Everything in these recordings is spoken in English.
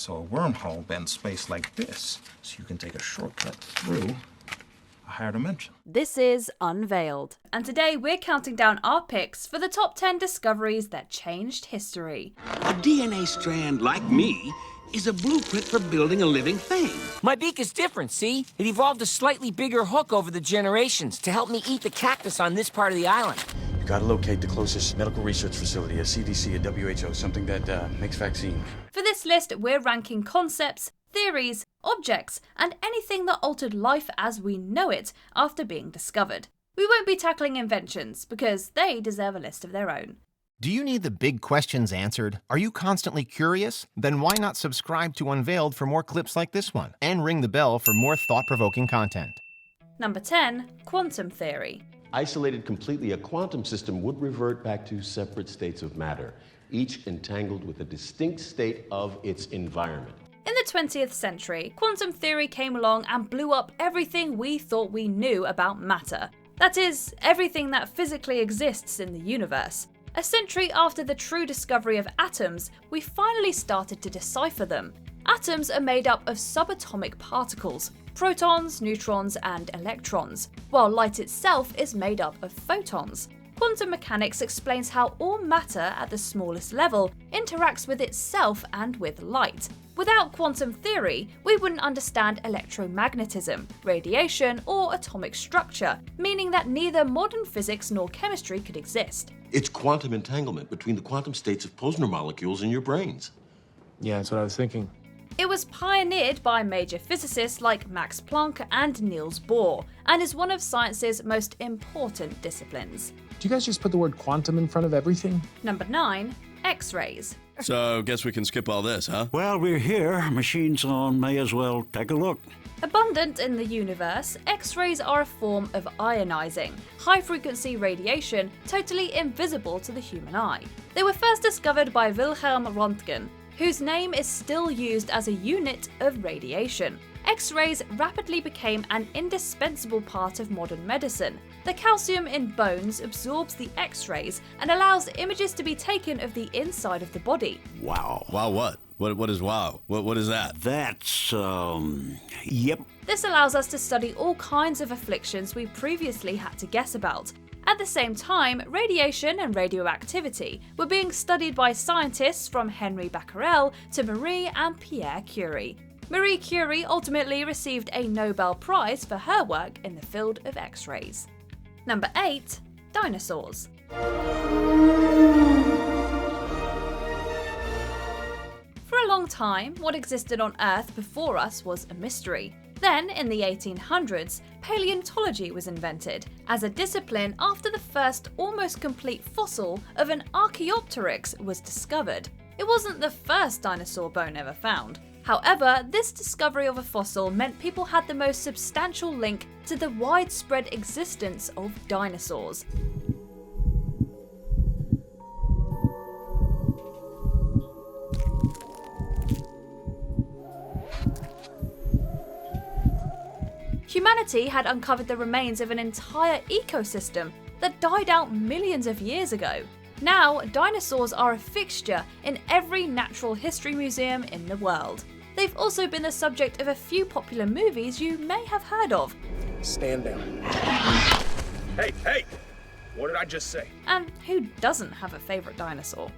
So a wormhole bends space like this, so you can take a shortcut through a higher dimension. This is Unveiled, and today we're counting down our picks for the top 10 discoveries that changed history. A DNA strand like me is a blueprint for building a living thing. My beak is different, see? It evolved a slightly bigger hook over the generations to help me eat the cactus on this part of the island. You gotta locate the closest medical research facility, a CDC, a WHO, something that makes vaccine. For this list, we're ranking concepts, theories, objects, and anything that altered life as we know it after being discovered. We won't be tackling inventions, because they deserve a list of their own. Do you need the big questions answered? Are you constantly curious? Then why not subscribe to Unveiled for more clips like this one, and ring the bell for more thought-provoking content. Number 10. Quantum theory. Isolated completely, a quantum system would revert back to separate states of matter, each entangled with a distinct state of its environment. In the 20th century, quantum theory came along and blew up everything we thought we knew about matter. That is, everything that physically exists in the universe. A century after the true discovery of atoms, we finally started to decipher them. Atoms are made up of subatomic particles, protons, neutrons, and electrons, while light itself is made up of photons. Quantum mechanics explains how all matter at the smallest level interacts with itself and with light. Without quantum theory, we wouldn't understand electromagnetism, radiation, or atomic structure, meaning that neither modern physics nor chemistry could exist. It's quantum entanglement between the quantum states of Posner molecules in your brains. Yeah, that's what I was thinking. It was pioneered by major physicists like Max Planck and Niels Bohr, and is one of science's most important disciplines. Do you guys just put the word quantum in front of everything? Number 9. X-rays. So, guess we can skip all this, huh? Well, we're here. Machine's on. May as well take a look. Abundant in the universe, X-rays are a form of ionizing, high-frequency radiation totally invisible to the human eye. They were first discovered by Wilhelm Röntgen, whose name is still used as a unit of radiation. X-rays rapidly became an indispensable part of modern medicine. The calcium in bones absorbs the X-rays and allows images to be taken of the inside of the body. Wow. Wow, what? What is wow? What is that? That's, yep. This allows us to study all kinds of afflictions we previously had to guess about. At the same time, radiation and radioactivity were being studied by scientists from Henri Becquerel to Marie and Pierre Curie. Marie Curie ultimately received a Nobel Prize for her work in the field of X-rays. Number 8. Dinosaurs. For a long time, what existed on Earth before us was a mystery. Then, in the 1800s, paleontology was invented as a discipline after the first almost complete fossil of an Archaeopteryx was discovered. It wasn't the first dinosaur bone ever found. However, this discovery of a fossil meant people had the most substantial link to the widespread existence of dinosaurs. Humanity had uncovered the remains of an entire ecosystem that died out millions of years ago. Now, dinosaurs are a fixture in every natural history museum in the world. They've also been the subject of a few popular movies you may have heard of. Stand down. Hey! What did I just say? And who doesn't have a favourite dinosaur?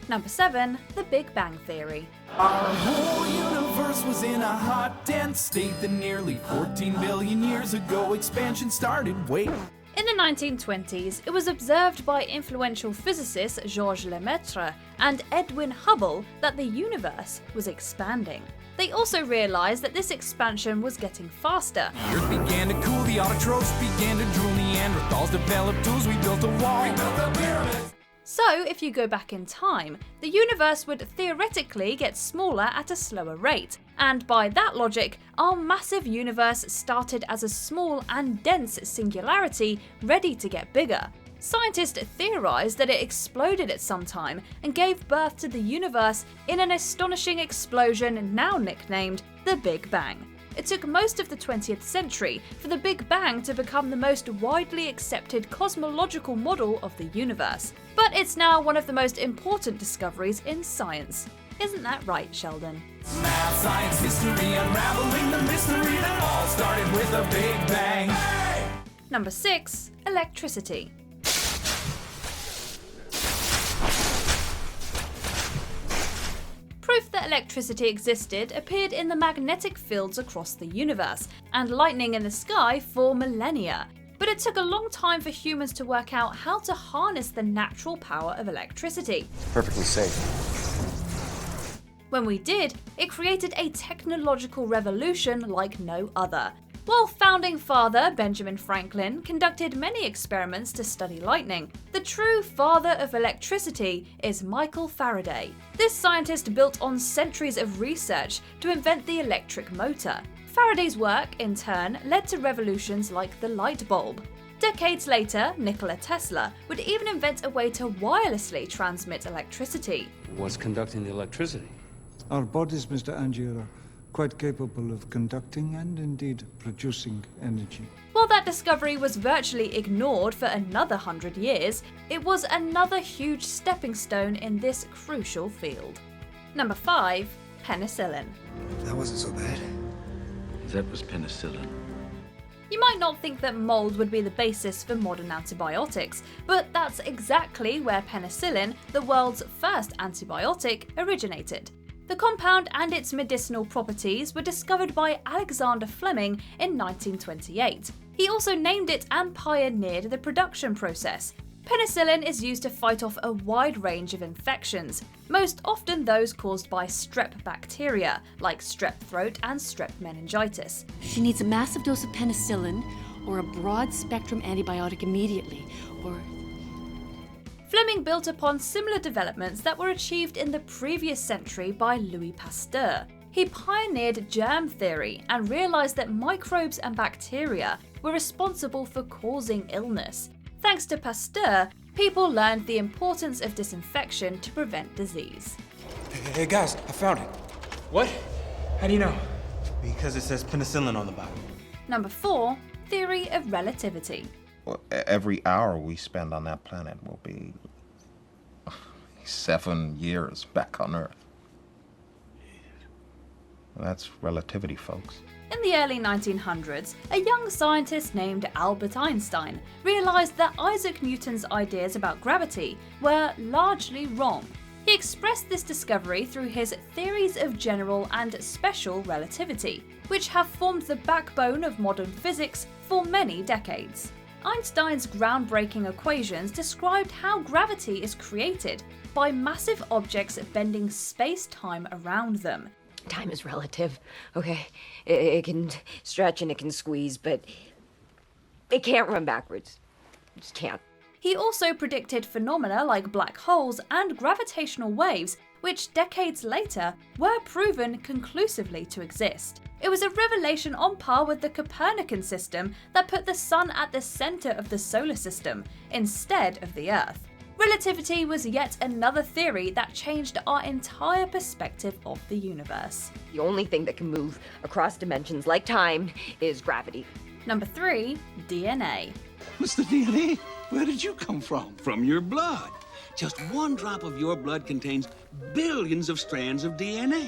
Number 7. The Big Bang Theory. Our whole universe was in a hot, dense state that nearly 14 billion years ago expansion started. Wait. In the 1920s, it was observed by influential physicists Georges Lemaitre and Edwin Hubble that the universe was expanding. They also realised that this expansion was getting faster. The Earth began to cool, the autotrophs began to drool, Neanderthals developed tools, we built a wall. We built the pyramids. So, if you go back in time, the universe would theoretically get smaller at a slower rate, and by that logic, our massive universe started as a small and dense singularity ready to get bigger. Scientists theorised that it exploded at some time and gave birth to the universe in an astonishing explosion now nicknamed the Big Bang. It took most of the 20th century for the Big Bang to become the most widely accepted cosmological model of the universe, but it's now one of the most important discoveries in science. Isn't that right, Sheldon? Math, science, history, unraveling the mystery that all started with a big bang. Hey! Number 6. Electricity. Proof that electricity existed appeared in the magnetic fields across the universe, and lightning in the sky for millennia. But it took a long time for humans to work out how to harness the natural power of electricity. Perfectly safe. When we did, it created a technological revolution like no other. While founding father Benjamin Franklin conducted many experiments to study lightning, the true father of electricity is Michael Faraday. This scientist built on centuries of research to invent the electric motor. Faraday's work, in turn, led to revolutions like the light bulb. Decades later, Nikola Tesla would even invent a way to wirelessly transmit electricity. What's conducting the electricity? Our bodies, Mr. Angier, are quite capable of conducting and indeed producing energy. While that discovery was virtually ignored for another 100 years, it was another huge stepping stone in this crucial field. Number 5. Penicillin. That wasn't so bad. That was penicillin. You might not think that mold would be the basis for modern antibiotics, but that's exactly where penicillin, the world's first antibiotic, originated. The compound and its medicinal properties were discovered by Alexander Fleming in 1928. He also named it and pioneered the production process. Penicillin is used to fight off a wide range of infections, most often those caused by strep bacteria, like strep throat and strep meningitis. She needs a massive dose of penicillin or a broad-spectrum antibiotic immediately, or... Fleming built upon similar developments that were achieved in the previous century by Louis Pasteur. He pioneered germ theory and realized that microbes and bacteria were responsible for causing illness. Thanks to Pasteur, people learned the importance of disinfection to prevent disease. Hey guys, I found it. What? How do you know? Because it says penicillin on the bottom. Number 4. Theory of relativity. Well, every hour we spend on that planet will be 7 years back on Earth. That's relativity, folks. In the early 1900s, a young scientist named Albert Einstein realized that Isaac Newton's ideas about gravity were largely wrong. He expressed this discovery through his theories of general and special relativity, which have formed the backbone of modern physics for many decades. Einstein's groundbreaking equations described how gravity is created by massive objects bending space-time around them. Time is relative, okay? It can stretch and it can squeeze, but it can't run backwards. It just can't. He also predicted phenomena like black holes and gravitational waves, which decades later were proven conclusively to exist. It was a revelation on par with the Copernican system that put the sun at the center of the solar system instead of the Earth. Relativity was yet another theory that changed our entire perspective of the universe. The only thing that can move across dimensions like time is gravity. Number 3. DNA. Mr. DNA, where did you come from? From your blood. Just one drop of your blood contains billions of strands of DNA,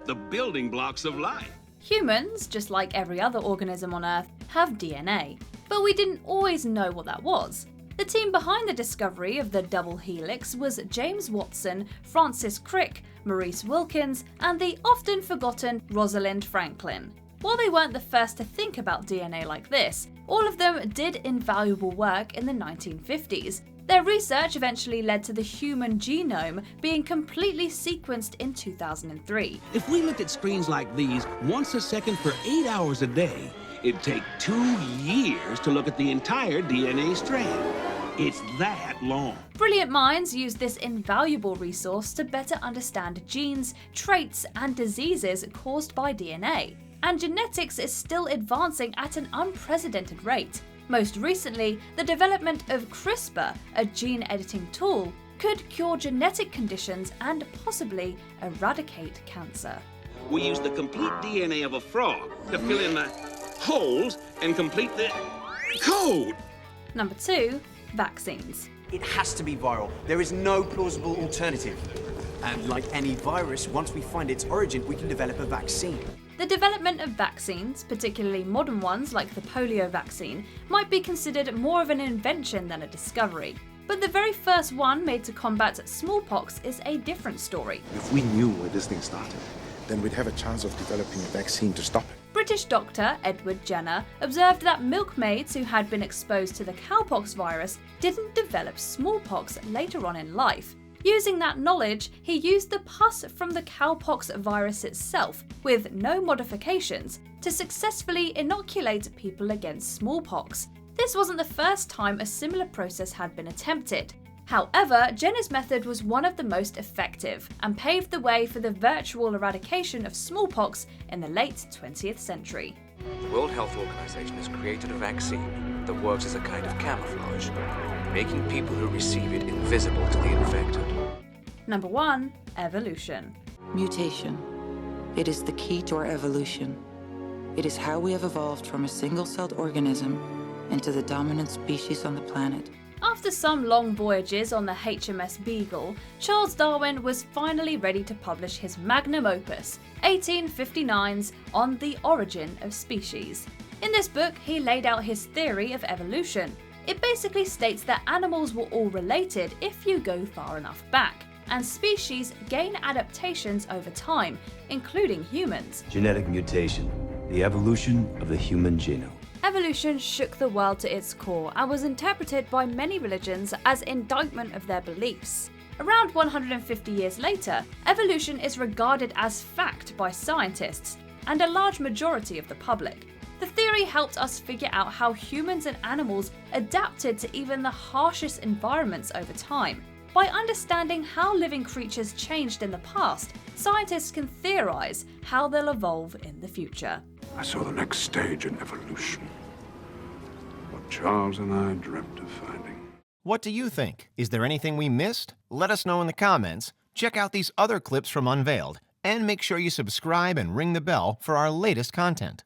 the building blocks of life. Humans, just like every other organism on Earth, have DNA, but we didn't always know what that was. The team behind the discovery of the double helix was James Watson, Francis Crick, Maurice Wilkins, and the often forgotten Rosalind Franklin. While they weren't the first to think about DNA like this, all of them did invaluable work in the 1950s. Their research eventually led to the human genome being completely sequenced in 2003. If we looked at screens like these once a second for 8 hours a day, it'd take 2 years to look at the entire DNA strand. It's that long. Brilliant minds use this invaluable resource to better understand genes, traits, and diseases caused by DNA. And genetics is still advancing at an unprecedented rate. Most recently, the development of CRISPR, a gene editing tool, could cure genetic conditions and possibly eradicate cancer. We use the complete DNA of a frog to fill in the holes and complete the code. Number 2. Vaccines. It has to be viral. There is no plausible alternative. And like any virus, once we find its origin, we can develop a vaccine. The development of vaccines, particularly modern ones like the polio vaccine, might be considered more of an invention than a discovery. But the very first one made to combat smallpox is a different story. If we knew where this thing started, then we'd have a chance of developing a vaccine to stop it. British doctor Edward Jenner observed that milkmaids who had been exposed to the cowpox virus didn't develop smallpox later on in life. Using that knowledge, he used the pus from the cowpox virus itself, with no modifications, to successfully inoculate people against smallpox. This wasn't the first time a similar process had been attempted. However, Jenner's method was one of the most effective and paved the way for the virtual eradication of smallpox in the late 20th century. The World Health Organization has created a vaccine that works as a kind of camouflage, making people who receive it invisible to the infected. Number 1. Evolution. Mutation. It is the key to our evolution. It is how we have evolved from a single-celled organism into the dominant species on the planet. After some long voyages on the HMS Beagle, Charles Darwin was finally ready to publish his magnum opus, 1859's On the Origin of Species. In this book, he laid out his theory of evolution. It basically states that animals were all related if you go far enough back, and species gain adaptations over time, including humans. Genetic mutation, the evolution of the human genome. Evolution shook the world to its core and was interpreted by many religions as indictment of their beliefs. Around 150 years later, evolution is regarded as fact by scientists and a large majority of the public. The theory helped us figure out how humans and animals adapted to even the harshest environments over time. By understanding how living creatures changed in the past, scientists can theorize how they'll evolve in the future. I saw the next stage in evolution. What Charles and I dreamt of finding. What do you think? Is there anything we missed? Let us know in the comments. Check out these other clips from Unveiled, and make sure you subscribe and ring the bell for our latest content.